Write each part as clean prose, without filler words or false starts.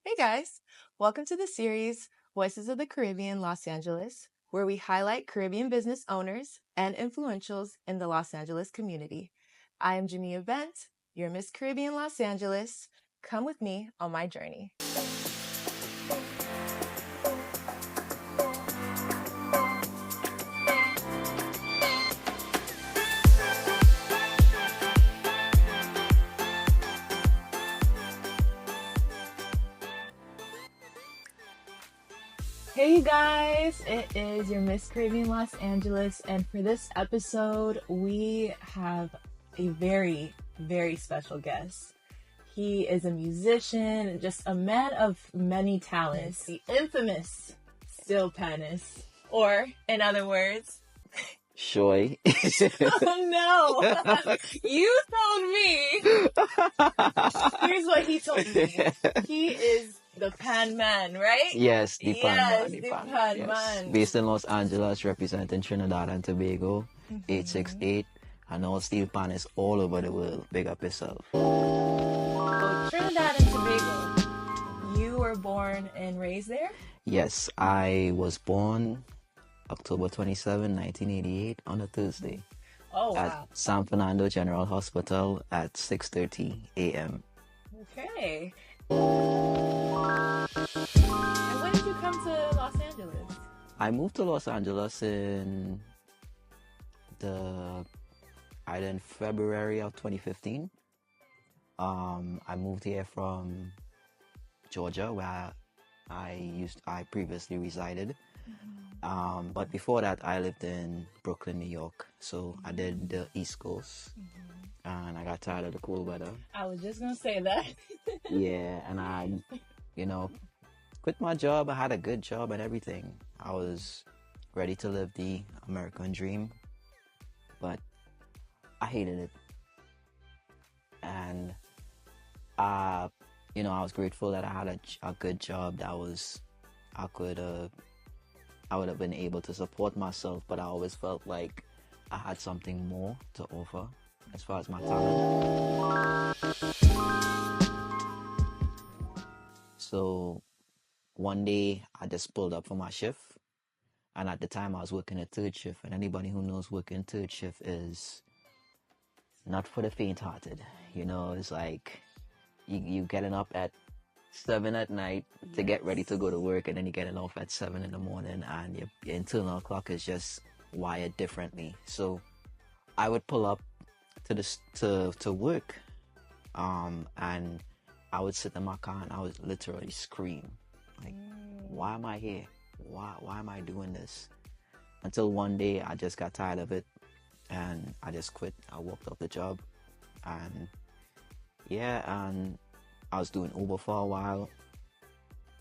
Hey guys, welcome to the series Voices of the Caribbean, Los Angeles, where we highlight Caribbean business owners and influentials in the Los Angeles community. I am Jahmea Bent, your Miss Caribbean Los Angeles. Come with me on my journey. Hey you guys, it is your Miss Caribbean Los Angeles, and for this episode, we have a very, very special guest. He is a musician, just a man of many talents, the infamous still panist, or in other words, Shoy. oh no, you told me. Here's what he told me. He is the pan man, right? Yes, the pan man. The pan man. Based in Los Angeles, representing Trinidad and Tobago, 868. I know steel pan is all over the world. Big up yourself. So Trinidad and Tobago, you were born and raised there? Yes, I was born October 27, 1988 on a Thursday. Oh, wow. At San Fernando General Hospital at 6:30 a.m. Okay. And when did you come to Los Angeles? I moved to Los Angeles in February of 2015. I moved here from Georgia, where I previously resided. But before that, I lived in Brooklyn, New York. So I did the East Coast, and I got tired of the cool weather. I was just gonna say that. Yeah, and I, quit my job. I had a good job and everything. I was ready to live the American dream, but I hated it. And I was grateful that I had a good job that I would have been able to support myself, but I always felt like I had something more to offer as far as my talent. So one day I just pulled up for my shift, and at the time I was working a third shift, and anybody who knows working third shift is not for the faint-hearted. It's like you getting up at 7 at night to get ready to go to work, and then you're getting off at 7 in the morning, and your internal clock is just wired differently. So I would pull up to work, and I would sit in my car and I would literally scream, like, why am I here? Why am I doing this? Until one day I just got tired of it and I just quit. I walked off the job, and I was doing Uber for a while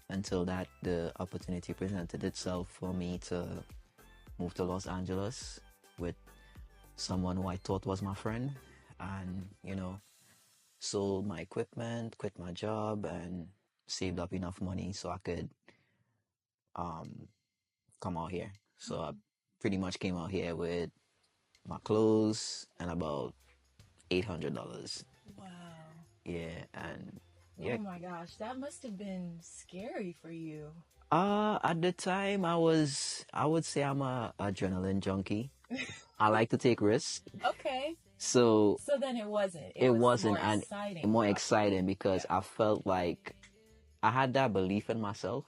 until that the opportunity presented itself for me to move to Los Angeles with someone who I thought was my friend, and sold my equipment, quit my job, and saved up enough money so I could come out here. So I pretty much came out here with my clothes and about $800. Wow. Yeah, and yeah. Oh my gosh, that must have been scary for you. At the time I would say I'm a adrenaline junkie. I like to take risks. Okay. So then it wasn't. It wasn't more and exciting. more exciting because I felt like I had that belief in myself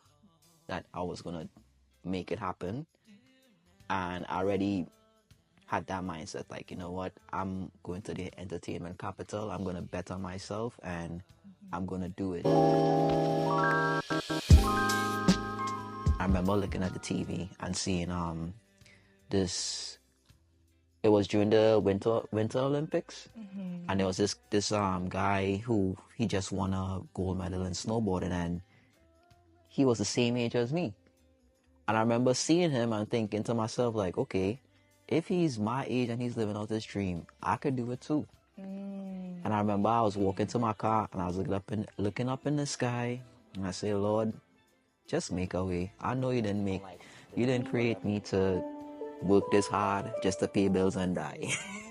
that I was gonna make it happen, and I already had that mindset, like, you know what, I'm going to the entertainment capital, I'm gonna bet on myself, and I'm gonna do it. I remember looking at the TV and seeing this. It was during the Winter Olympics, and there was this guy who he just won a gold medal in snowboarding, and he was the same age as me. And I remember seeing him and thinking to myself, like, okay, if he's my age and he's living out this dream, I could do it too. And I remember I was walking to my car and I was looking up in the sky, and I say, Lord, just make a way. I know you didn't create me to work this hard just to pay bills and die.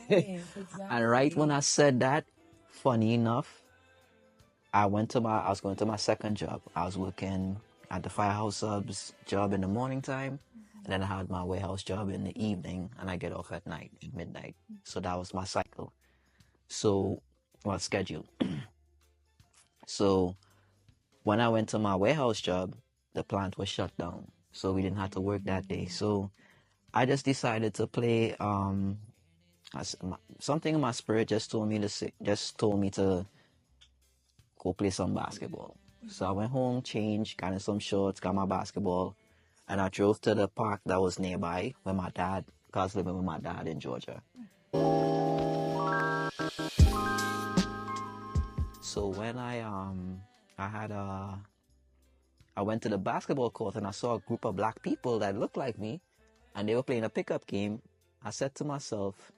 Yes, exactly. And right when I said that, funny enough, I was going to my second job. I was working at the firehouse subs job in the morning time, and then I had my warehouse job in the evening, and I get off at night, midnight. So that was my cycle. So, well, schedule. So when I went to my warehouse job, the plant was shut down, so we didn't have to work that day. So I just decided to play. Something in my spirit just told me to go play some basketball. So I went home, changed, got in some shorts, got my basketball, and I drove to the park that was nearby where my dad, cause I was living with my dad in Georgia. So when I went to the basketball court and I saw a group of black people that looked like me, and they were playing a pickup game. I said to myself,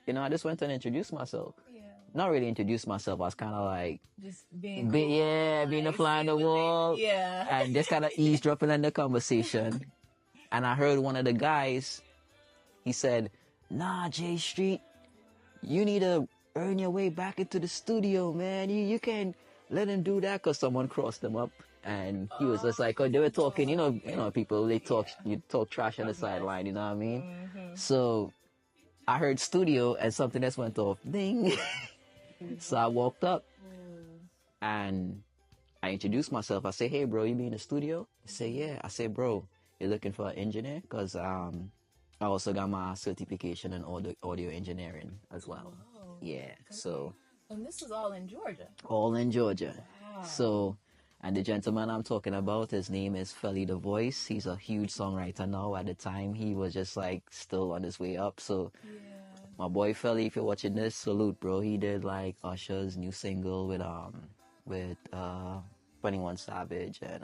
I just went and introduced myself. Yeah. Not really introduced myself. I was kind of like, just being cool, being a fly on the wall. Yeah. And just kind of eavesdropping in the conversation. And I heard one of the guys, he said, "Nah, J Street, you need to earn your way back into the studio, man. You can't let him do that," because someone crossed him up. And he was just like, oh, they were talking, people, you talk trash on the sideline, you know what I mean? Mm-hmm. So I heard studio and something else went off, ding. So I walked up and I introduced myself. I say, "Hey, bro, you be in the studio?" He say, "Yeah." I say, "Bro, you're looking for an engineer?" Because I also got my certification in audio engineering as well. Wow. Yeah, Okay. so. And this is all in Georgia? All in Georgia. Wow. So, and the gentleman I'm talking about, his name is Felly the Voice. He's a huge songwriter now. At the time, he was just like still on his way up. So, yeah. My boy Felly, if you're watching this, salute, bro. He did like Usher's new single with 21 Savage and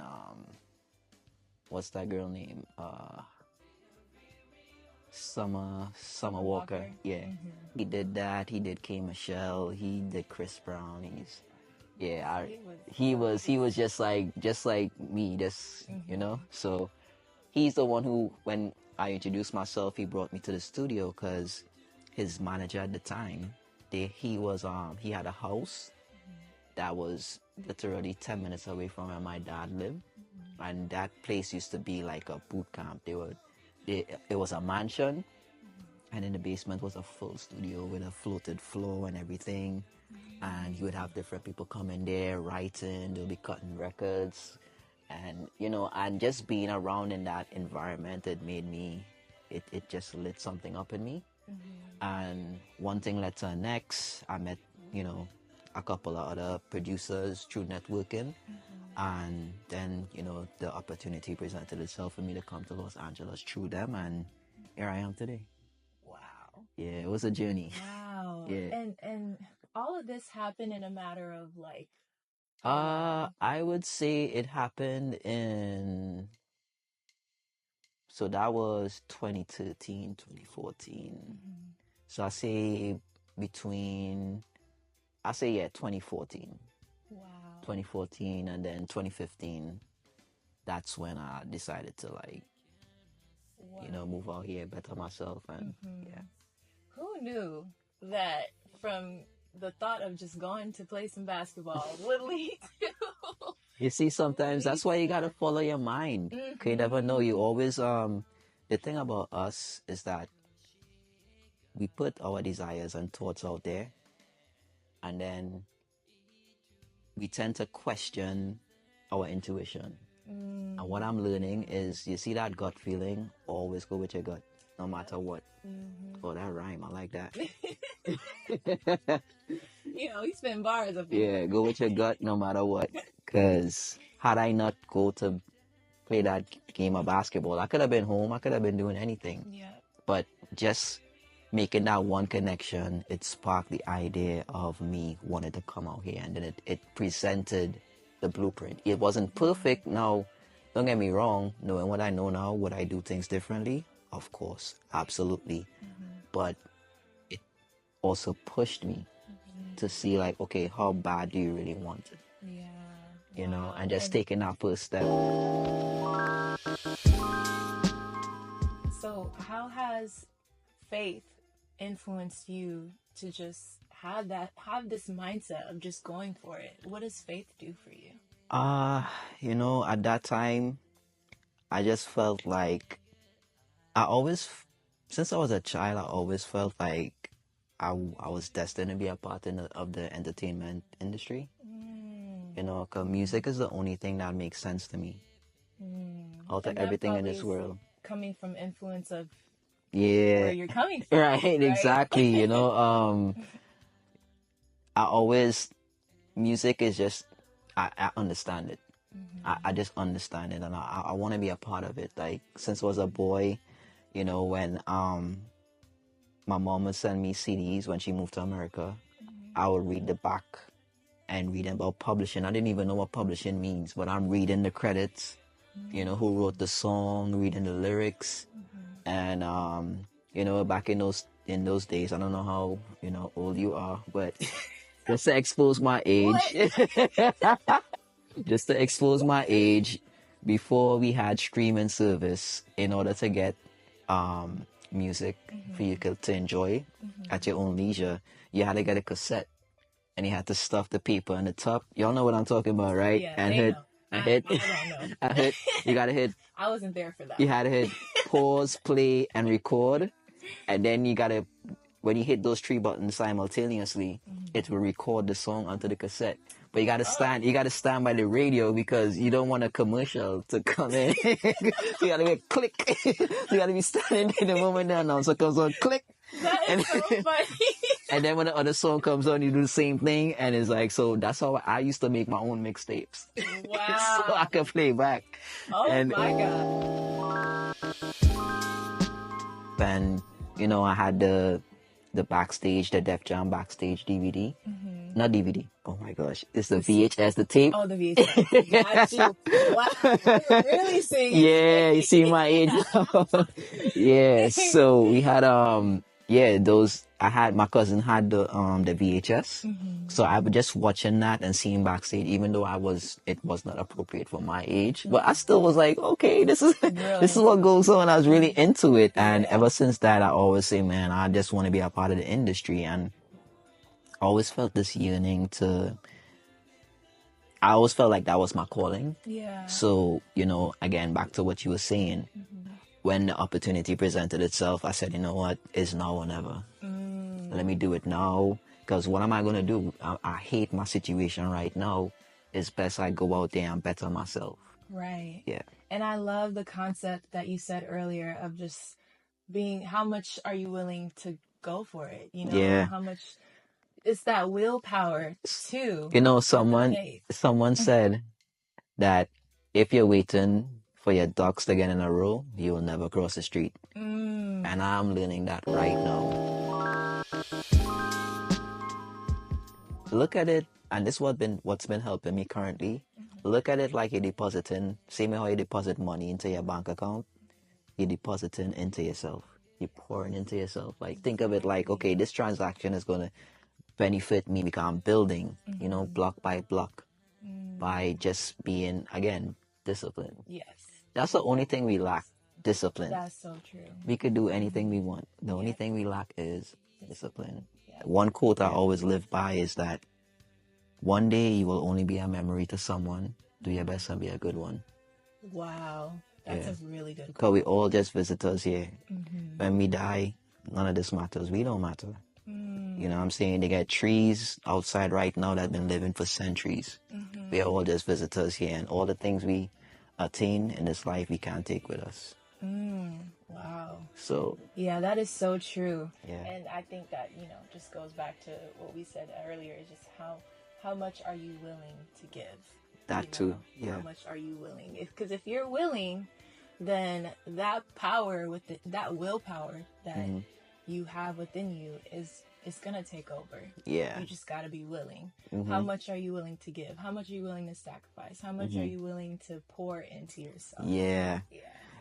what's that girl name? Summer Walker. Yeah. Mm-hmm. He did that. He did K Michelle. He did Chris Brown. He was just like me, mm-hmm. So he's the one who, when I introduced myself, he brought me to the studio because his manager at the time, he had a house that was literally 10 minutes away from where my dad lived, and that place used to be like a boot camp. It was a mansion, and in the basement was a full studio with a floated floor and everything. And you would have different people come in there writing, they'll be cutting records. And, and just being around in that environment, it just lit something up in me. Mm-hmm. And one thing led to the next. I met, a couple of other producers through networking. And then, the opportunity presented itself for me to come to Los Angeles through them. And here I am today. Wow. Yeah, it was a journey. Wow. Yeah. And all of this happened in a matter of like... I would say it happened so that was 2013, 2014. Mm-hmm. So I say 2014. Wow. 2014 and then 2015. That's when I decided to move out here, better myself, and yeah. Who knew that from the thought of just going to play some basketball would lead to... You see, sometimes that's why you gotta follow your mind. Mm-hmm. You never know. You always the thing about us is that we put our desires and thoughts out there, and then we tend to question our intuition. Mm. And what I'm learning is, you see that gut feeling, always go with your gut, no matter what. Mm-hmm. Oh, that rhyme, I like that. You spin bars up here. Yeah, go with your gut no matter what. Because had I not go to play that game of basketball, I could have been home, I could have been doing anything. Yeah. But just making that one connection, it sparked the idea of me wanting to come out here, and then it presented the blueprint. It wasn't perfect. Now, don't get me wrong, knowing what I know now, would I do things differently? Of course, absolutely. Mm-hmm. But it also pushed me to see, like, okay, how bad do you really want it? Yeah. And just taking that first step. So how has faith influenced you to just have this mindset of just going for it? What does faith do for you? At that time, I just felt like I always, since I was a child, I always felt like I was destined to be a part of the entertainment industry. Because music is the only thing that makes sense to me. Out of everything in this world. Coming from influence of Yeah. where you're coming from. Right, exactly. I always, music is just, I understand it. I just understand it, and I want to be a part of it. Like, since I was a boy, when my mom would send me CDs when she moved to America, I would read the back and read about publishing. I didn't even know what publishing means, but I'm reading the credits, who wrote the song, reading the lyrics, and back in those days, I don't know how old you are, but just to expose my age. Just to expose my age, before we had streaming service, in order to get music for you to enjoy at your own leisure, you had to get a cassette, and you had to stuff the paper in the top. Y'all know what I'm talking about, right? Yeah, and I don't know. You gotta hit. I wasn't there for that. You had to hit pause, play, and record, and then you gotta, when you hit those three buttons simultaneously, it will record the song onto the cassette. But you gotta stand by the radio, because you don't want a commercial to come in. You gotta get click. You gotta be standing in the moment the announcer comes on, click. That is so funny. And then when the other song comes on, you do the same thing, and it's like, so that's how I used to make my own mixtapes. Wow. So I could play back. Oh my God. And I had the backstage, the Def Jam backstage DVD. Not DVD. Oh my gosh. It's the VHS, the tape. Oh, the VHS. Got you. Wow. You're really singing. Yeah, you see my age now. Yeah, so we had my cousin had the VHS. So I was just watching that and seeing backstage, even though it was not appropriate for my age. But I still was like, okay, this is what goes on. I was really into it. And ever since that, I always say, man, I just want to be a part of the industry. And I always felt this yearning I always felt like that was my calling. Yeah. So, again, back to what you were saying, when the opportunity presented itself, I said, you know what, it's now or never. Let me do it now, because what am I going to do? I hate my situation right now. It's best I go out there and better myself. Right. Yeah. And I love the concept that you said earlier of just being, how much are you willing to go for it? Yeah. How much... It's that willpower too. Someone said that if you're waiting for your ducks to get in a row, you will never cross the street. And I'm learning that right now. Look at it, and this is what's been helping me currently. Look at it like you're depositing, same how you deposit money into your bank account, you're depositing into yourself. You're pouring into yourself. Like, think of it like, okay, this transaction is going to benefit me because I'm building, block by block, by just being, again, disciplined. Yes. That's the only thing we lack, discipline. That's so true. We could do anything we want. The only thing we lack is discipline. One quote I always live by is that one day you will only be a memory to someone. Do your best and be a good one. Wow. That's a really good quote. Because we all just visitors here. When we die, none of this matters. We don't matter. You know what I'm saying? They got trees outside right now that have been living for centuries. We are all just visitors here, and all the things we attain in this life we can't take with us. Wow. So yeah, that is so true. Yeah. And I think that, just goes back to what we said earlier, is just how much are you willing to give? That too. Yeah. How much are you willing? Because if you're willing, then that power that willpower that you have within you is gonna take over. Yeah. You just gotta be willing. How much are you willing to give? How much are you willing to sacrifice? How much are you willing to pour into yourself? Yeah.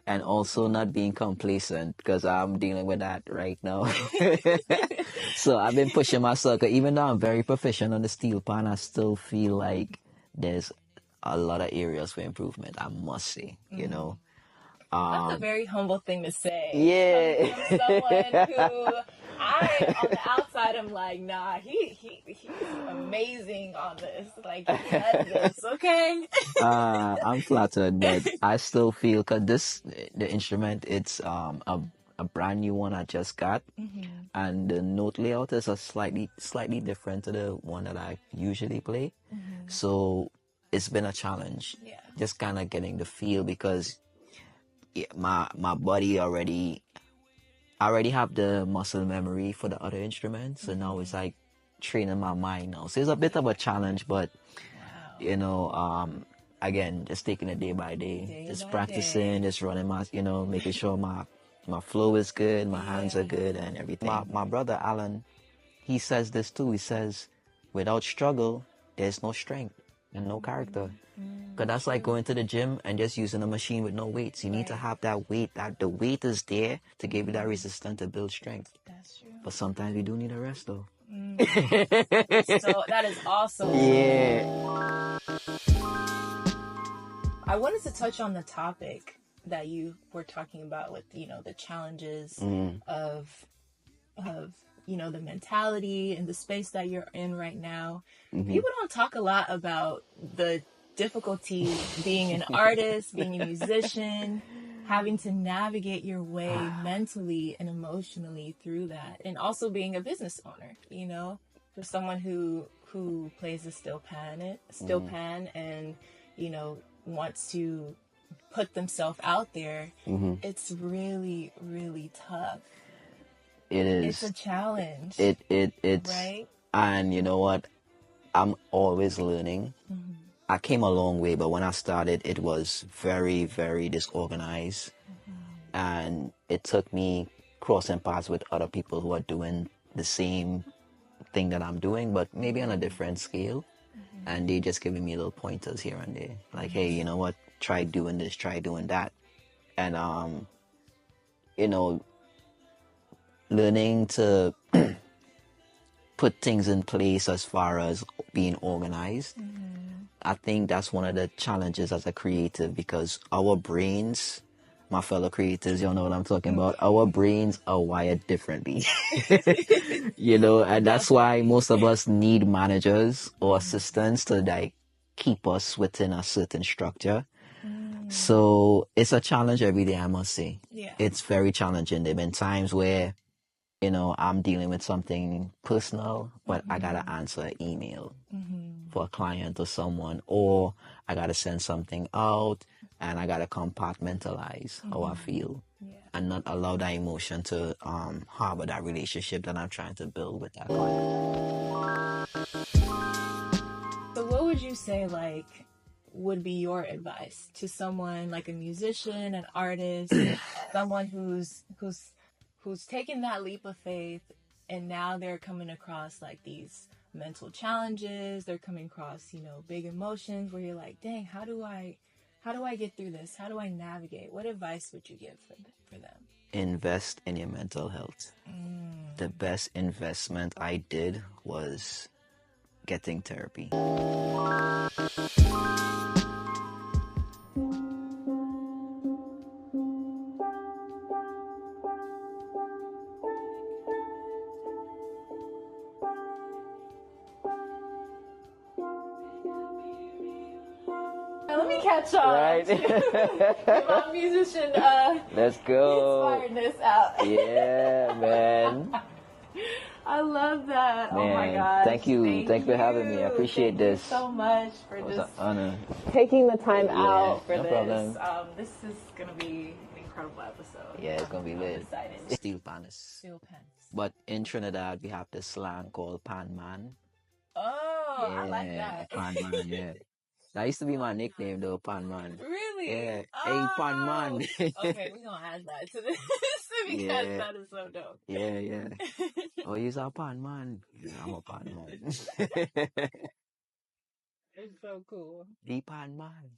And also not being complacent, because I'm dealing with that right now. So I've been pushing myself. Even though I'm very proficient on the steel pan, I still feel like there's a lot of areas for improvement, I must say, That's a very humble thing to say. Yeah. From someone who on the outside at him like, nah, he's amazing on this. Like, he had this, okay? I'm flattered, but I still feel, cause the instrument, it's a brand new one I just got, and the note layout is a slightly different to the one that I usually play. So it's been a challenge, just kind of getting the feel, because my body I already have the muscle memory for the other instruments, so now it's like training my mind now. So it's a bit of a challenge, but you know, again, just taking it day by day, just practicing, just running making sure my flow is good, my hands are good, and everything. My brother Alan, he says this too. He says, without struggle, there's no strength and no character. Because that's like going to the gym and just using a machine with no weights. You need to have that weight, that the weight is there to give you that resistance to build strength. That's true. But sometimes we do need a rest, though. So that is awesome. Yeah. I wanted to touch on the topic that you were talking about with, the challenges of the mentality and the space that you're in right now. People don't talk a lot about the difficulty being an artist, being a musician, having to navigate your way mentally and emotionally through that, and also being a business owner, for someone who plays the steel pan and wants to put themselves out there. It's really, really tough. It is. It's a challenge. It's right. And you know what? I'm always learning. I came a long way, but when I started, it was very, very disorganized. And it took me crossing paths with other people who are doing the same thing that I'm doing, but maybe on a different scale. And they just giving me little pointers here and there. Like, hey, you know what? Try doing this, try doing that. And, learning to put things in place as far as being organized. I think that's one of the challenges as a creative, because our brains, my fellow creatives, you know what I'm talking about, our brains are wired differently. And that's why most of us need managers or assistants to like keep us within a certain structure. So it's a challenge every day, I must say. Yeah. It's very challenging. There have been times where I'm dealing with something personal, but I gotta answer an email for a client or someone, or I gotta send something out and I gotta compartmentalize how I feel and not allow that emotion to harbor that relationship that I'm trying to build with that client. So what would you say, would be your advice to someone like a musician, an artist, someone who's taken that leap of faith, and now they're coming across these mental challenges, they're coming across, big emotions where you're like, dang, how do I get through this? How do I navigate? What advice would you give for them? Invest in your mental health. The best investment I did was getting therapy. Let me catch on. Right. My musician Let's go. inspired this out. Yeah, man. I love that. Man, oh my gosh. Thank you. Thanks for having me. I appreciate this. Thank you so much for It was just an honor. taking the time out for no this. problem. This is gonna be an incredible episode. Yeah, it's gonna be lit. I'm excited. Steel panist. Steel pans. But in Trinidad, we have this slang called pan man. Oh, I like that. Pan man, yeah. That used to be my nickname though, pan man. Really? Yeah. Oh. Hey, pan man. Okay, we're gonna add that to this because that is so dope. Yeah. Oh, you're a pan man. Yeah, I'm a pan man. It's so cool. The pan man.